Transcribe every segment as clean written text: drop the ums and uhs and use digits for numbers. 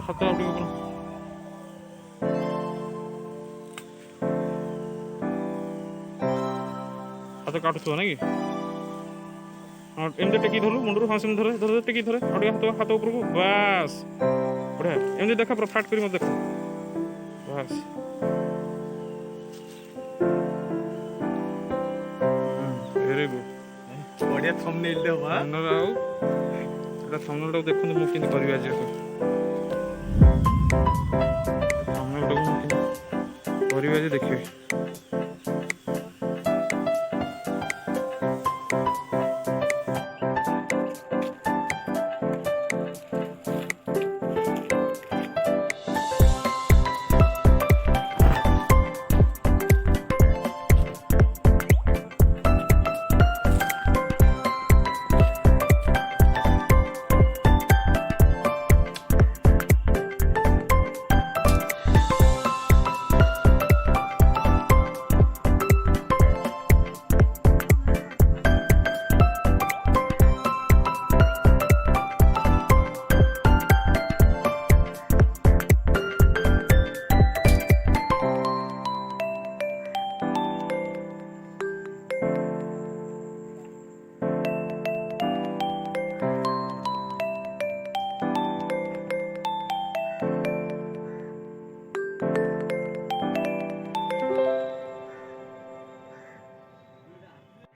ହାତ ଆଉ ଟିକେ ହାତ କାଟୁଥିବ ନାଇଁ କି? ହଁ ଏମିତି ଟେକି ଧରୁ ମୁଣ୍ଡରୁ, ହଁ ସେମିତି ଧରେ ଧରେ ଟେକି ଧରେ ଆଉ ଟିକେ ହାତ ଉପରକୁ, ବାସ୍ ବଢ଼ିଆ। ଏମିତି ଦେଖା ପୁରା ଫ୍ଲାଟ୍ କରି ମତେ ଦେଖ, ବାସ୍ ଭେରି ଗୁଡ୍। बढ़िया थंबनेल दे बा। ଆଉ ଏଇଟା ଥମ୍ବନେଲଟାକୁ ଦେଖନ୍ତୁ ମୁଁ କେମିତି କରିବି ଆଜି। ଥମ୍ବନେଲଟାକୁ ମୁଁ କେମିତି କରିବି ଆଜି ଦେଖିବି।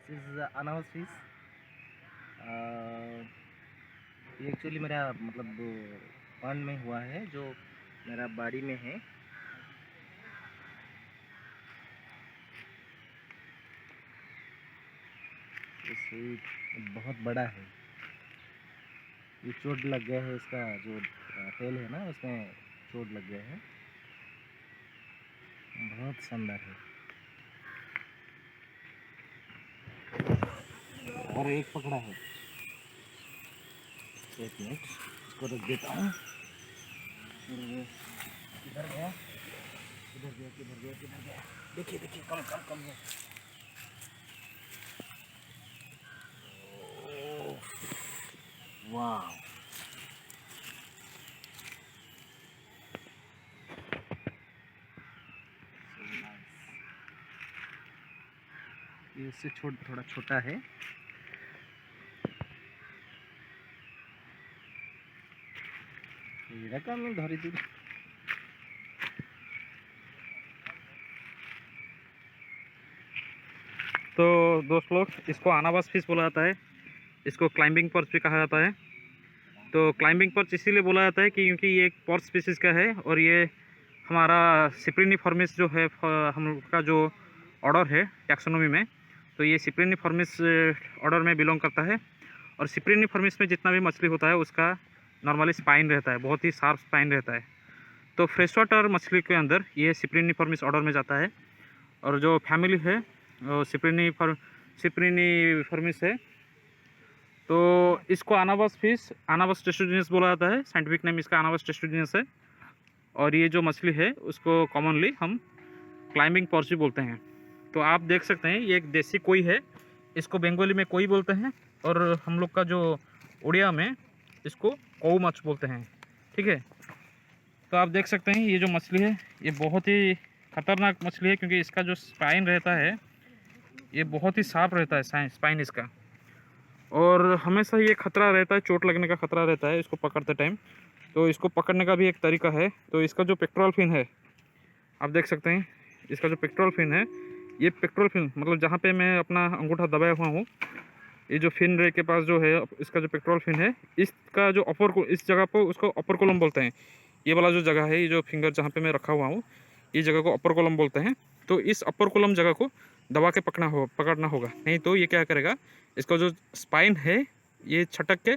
This is anabas fish. ये एक्चुअली मेरा मतलब पॉन्ड में हुआ है, जो मेरा बाड़ी में है। बहुत बड़ा है। ये चोट लग गया है, इसका जो तेल है ना उसमें चोट लग गया है। बहुत शानदार है। और एक पकड़ा है, एक मिनट इसको रख देता हूँ। किधर गया, किधर गया, किधर गया, किधर गया? देखिए देखिए, कम कम कम है। वाह, ये इससे थोड़ा छोटा है। ये रखा मैं धरी थी। तो दोस्त लोग, इसको अनावास फिश बोला जाता है, इसको क्लाइंबिंग पर्च भी कहा जाता है। तो क्लाइंबिंग पर्च इसीलिए बोला जाता है कि क्योंकि ये एक पर्च स्पीसीज़ का है और ये हमारा सिप्रिनिफॉर्मिस जो है हम लोग का जो ऑर्डर है टैक्सोनॉमी में, तो ये सिप्रिनिफॉर्मिस ऑर्डर में बिलोंग करता है। और सिप्रिनिफॉर्मिस में जितना भी मछली होता है उसका नॉर्मली स्पाइन रहता है, बहुत ही शार्प स्पाइन रहता है। तो फ्रेश वाटर मछली के अंदर ये सिप्रिनिफॉर्मिस ऑर्डर में जाता है। और जो फैमिली है सिप्रिनिफॉर्मिस है। तो इसको अनावास फिश, अनावास टेस्टुडिनस बोला जाता है, साइंटिफिक नेम इसका अनावास टेस्टुडिनस है। और ये जो मछली है उसको कॉमनली हम क्लाइंबिंग पर्च भी बोलते हैं। तो आप देख सकते हैं ये एक देसी कोई है, इसको बंगाली में कोई बोलते हैं और हम लोग का जो उड़िया में इसको कौ मछ बोलते हैं, ठीक है। तो आप देख सकते हैं ये जो मछली है ये बहुत ही खतरनाक मछली है, क्योंकि इसका जो स्पाइन रहता है ये बहुत ही शार्प रहता है स्पाइन इसका। और हमेशा ये खतरा रहता है, चोट लगने का खतरा रहता है इसको पकड़ते टाइम। तो इसको पकड़ने का भी एक तरीका है। तो इसका जो पेक्टोरल फिन है आप देख सकते हैं, इसका जो पेक्टोरल फिन है, ये पेक्टोरल फिन मतलब जहाँ पे मैं अपना अंगूठा दबाया हुआ हूँ, ये जो फिन रे के पास जो है इसका जो पेक्टोरल फिन है, इसका जो अपर को इस जगह पर उसको अपर कोलम बोलते हैं। ये वाला जो जगह है, ये जो फिंगर जहाँ पे मैं रखा हुआ हूँ, ये जगह को अपर कोलम बोलते हैं। तो इस अपर कोलम जगह को दबा के पकड़ना होगा, नहीं तो ये क्या करेगा, इसका जो स्पाइन है ये छटक के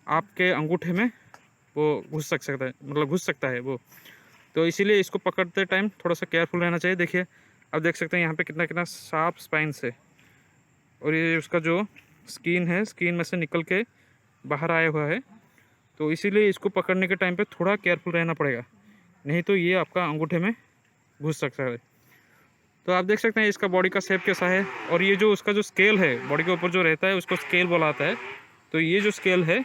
आपके अंगूठे में वो घुस सकता है, मतलब घुस सकता है वो। तो इसीलिए इसको पकड़ते टाइम थोड़ा सा केयरफुल रहना चाहिए। देखिए आप देख सकते हैं यहाँ पे कितना कितना शार्प स्पाइन्स है, और ये उसका जो स्किन है, स्किन में से निकल के बाहर आया हुआ है। तो इसीलिए इसको पकड़ने के टाइम पे थोड़ा केयरफुल रहना पड़ेगा, नहीं तो ये आपका अंगूठे में घुस सकता है। तो आप देख सकते हैं इसका बॉडी का शेप कैसा है, और ये जो उसका जो स्केल है बॉडी के ऊपर जो रहता है उसको स्केल बोला जाता है। तो ये जो स्केल है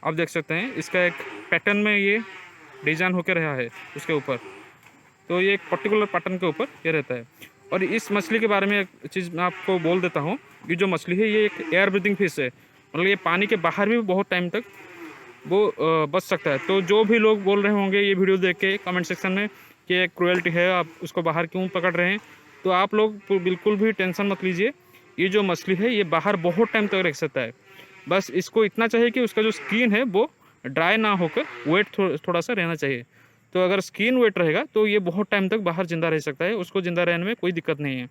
आप देख सकते हैं, इसका एक पैटर्न में ये डिजाइन होकर रहा है उसके ऊपर। तो ये एक पर्टिकुलर पैटर्न के ऊपर ये रहता है। और इस मछली के बारे में एक चीज़ मैं आपको बोल देता हूँ, ये जो मछली है ये एक एयर ब्रीथिंग फिश है, मतलब ये पानी के बाहर भी बहुत टाइम तक वो बच सकता है। तो जो भी लोग बोल रहे होंगे ये वीडियो देख के कमेंट सेक्शन में कि ये क्रुएल्टी है, आप उसको बाहर क्यों पकड़ रहे हैं, तो आप लोग बिल्कुल भी टेंशन मत लीजिए। ये जो मछली है ये बाहर बहुत टाइम तक रह सकता है। बस इसको इतना चाहिए कि उसका जो स्किन है वो ड्राई ना होकर वेट थोड़ा सा रहना चाहिए। तो अगर स्किन वेट रहेगा तो ये बहुत टाइम तक बाहर ज़िंदा रह सकता है, उसको ज़िंदा रहने में कोई दिक्कत नहीं है।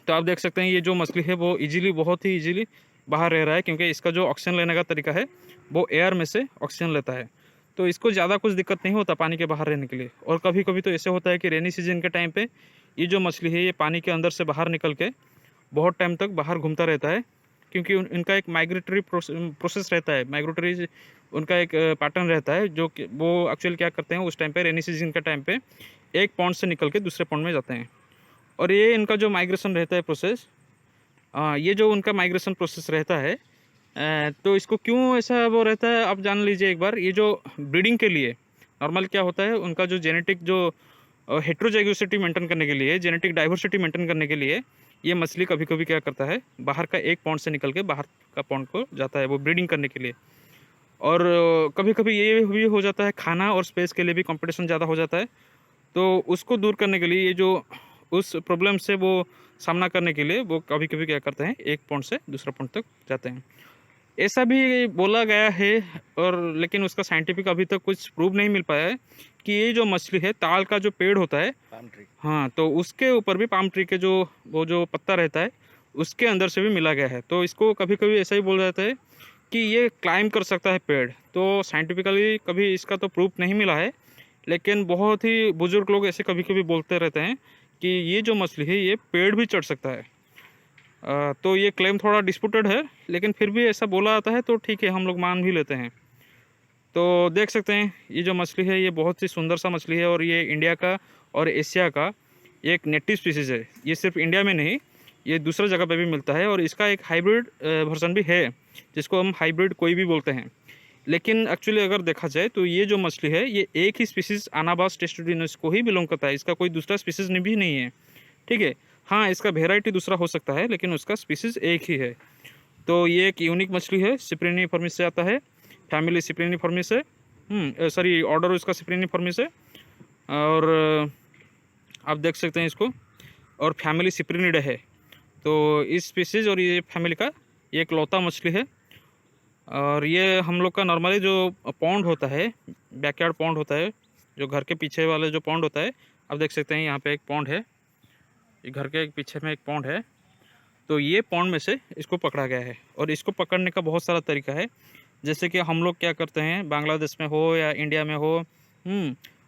तो आप देख सकते हैं ये जो मछली है वो इजीली, बहुत ही इजीली बाहर रह रहा है, क्योंकि इसका जो ऑक्सीजन लेने का तरीका है वो एयर में से ऑक्सीजन लेता है। तो इसको ज़्यादा कुछ दिक्कत नहीं होता पानी के बाहर रहने के लिए। और कभी कभी तो ऐसे होता है कि रेनी सीजन के टाइम पे ये जो मछली है ये पानी के अंदर से बाहर निकल के बहुत टाइम तक बाहर घूमता रहता है, क्योंकि इनका एक माइग्रेटरी प्रोसेस रहता है, माइग्रेटरी उनका एक पैटर्न रहता है, जो कि वो एक्चुअली क्या करते हैं उस टाइम पे, रेनी सीजन के टाइम पे एक पॉन्ड से निकल के दूसरे पॉन्ड में जाते हैं। और ये इनका जो माइग्रेशन रहता है प्रोसेस, ये जो उनका माइग्रेशन प्रोसेस रहता है, तो इसको क्यों ऐसा वो रहता है आप जान लीजिए एक बार। ये जो ब्रीडिंग के लिए नॉर्मल क्या होता है, उनका जो जेनेटिक जो हेट्रोजाइगोसिटी मेंटेन करने के लिए, जेनेटिक डाइवर्सिटी मेंटेन करने के लिए ये मछली कभी कभी क्या करता है, बाहर का एक पॉन्ड से निकल के बाहर का पॉन्ड को जाता है वो ब्रीडिंग करने के लिए। और कभी कभी ये भी हो जाता है, खाना और स्पेस के लिए भी कंपटीशन ज़्यादा हो जाता है। तो उसको दूर करने के लिए, ये जो उस प्रॉब्लम से वो सामना करने के लिए वो कभी कभी क्या करते हैं, एक पॉइंट से दूसरा पॉइंट तक जाते हैं, ऐसा भी बोला गया है। और लेकिन उसका साइंटिफिक अभी तक कुछ प्रूव नहीं मिल पाया है कि ये जो मछली है, ताल का जो पेड़ होता है, पाम ट्री, हाँ, तो उसके ऊपर भी पाम ट्री के जो वो जो पत्ता रहता है उसके अंदर से भी मिला गया है। तो इसको कभी कभी ऐसा ही बोला जाता है कि ये क्लाइम कर सकता है पेड़। तो साइंटिफिकली कभी इसका तो प्रूफ नहीं मिला है, लेकिन बहुत ही बुजुर्ग लोग ऐसे कभी कभी बोलते रहते हैं कि ये जो मछली है ये पेड़ भी चढ़ सकता है। तो ये क्लेम थोड़ा डिस्प्यूटेड है, लेकिन फिर भी ऐसा बोला जाता है तो ठीक है, हम लोग मान भी लेते हैं। तो देख सकते हैं ये जो मछली है ये बहुत ही सुंदर सा मछली है, और ये इंडिया का और एशिया का एक नेटिव स्पीसीज़ है। ये सिर्फ इंडिया में नहीं, ये दूसरा जगह पे भी मिलता है। और इसका एक हाइब्रिड वर्जन भी है, जिसको हम हाइब्रिड कोई भी बोलते हैं। लेकिन एक्चुअली अगर देखा जाए तो ये जो मछली है ये एक ही स्पीसीज़ अनाबास टेस्टुडिनस को ही बिलोंग करता है, इसका कोई दूसरा स्पीसीज़ भी नहीं है। ठीक है, हाँ, इसका वेराइटी दूसरा हो सकता है, लेकिन उसका स्पीसीज़ एक ही है। तो ये एक यूनिक मछली है, सिप्रिनिफॉर्मिस से आता है, फैमिली सिप्रिनिफॉर्मिस है, सॉरी ऑर्डर उसका सिप्रिनिफॉर्मिस है। और आप देख सकते हैं इसको, और फैमिली सिप्रिनिडे है। तो इस स्पीसीज़ और ये फैमिली का ये एक लौता मछली है। और ये हम लोग का नॉर्मली जो पॉन्ड होता है, बैकयार्ड पॉन्ड होता है, जो घर के पीछे वाले जो पॉन्ड होता है, आप देख सकते हैं यहाँ पे एक पॉन्ड है, ये घर के पीछे में एक पॉन्ड है। तो ये पॉन्ड में से इसको पकड़ा गया है। और इसको पकड़ने का बहुत सारा तरीका है, जैसे कि हम लोग क्या करते हैं, बांग्लादेश में हो या इंडिया में हो,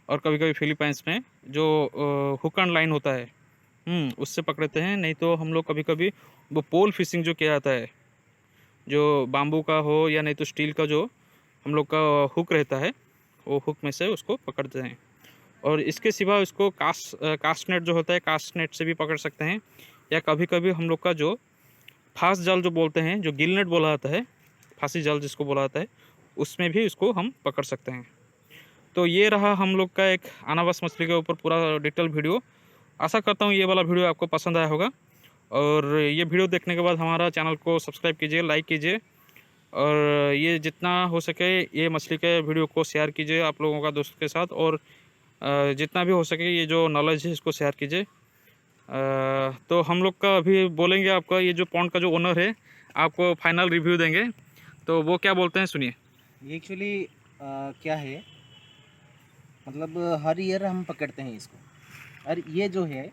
और कभी कभी फिलीपाइंस में जो हुक एंड लाइन होता है, उससे पकड़ते हैं। नहीं तो हम लोग कभी कभी वो पोल फिशिंग जो किया जाता है, जो बाम्बू का हो या नहीं तो स्टील का जो हम लोग का हुक रहता है, वो हुक में से उसको पकड़ते हैं। और इसके सिवा उसको कास्ट नेट जो होता है, कास्ट नेट से भी पकड़ सकते हैं, या कभी कभी हम लोग का जो फास्ट जाल जो बोलते हैं, जो गिल नेट बोला जाता है, फांसी जाल जिसको बोला जाता है, उसमें भी उसको हम पकड़ सकते हैं। तो ये रहा हम लोग का एक अनाबास मछली के ऊपर पूरा डिटेल वीडियो। आशा करता हूँ ये वाला वीडियो आपको पसंद आया होगा। और ये वीडियो देखने के बाद हमारा चैनल को सब्सक्राइब कीजिए, लाइक कीजिए, और ये जितना हो सके ये मछली के वीडियो को शेयर कीजिए आप लोगों का दोस्त के साथ। और जितना भी हो सके ये जो नॉलेज है इसको शेयर कीजिए। तो हम लोग का अभी बोलेंगे, आपका ये जो पॉन्ड का जो ओनर है आपको फाइनल रिव्यू देंगे, तो वो क्या बोलते हैं सुनिए। ये एक्चुअली क्या है, मतलब हर ईयर हम पकड़ते हैं इसको। और ये जो है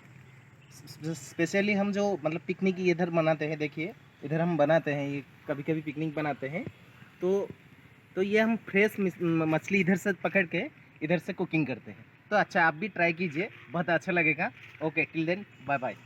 स्पेशली हम जो मतलब पिकनिक इधर मनाते हैं, देखिए इधर हम बनाते हैं, ये कभी कभी पिकनिक बनाते हैं, तो ये हम फ्रेश मछली इधर से पकड़ के इधर से कुकिंग करते हैं। तो अच्छा, आप भी ट्राई कीजिए, बहुत अच्छा लगेगा। Okay, till then bye bye.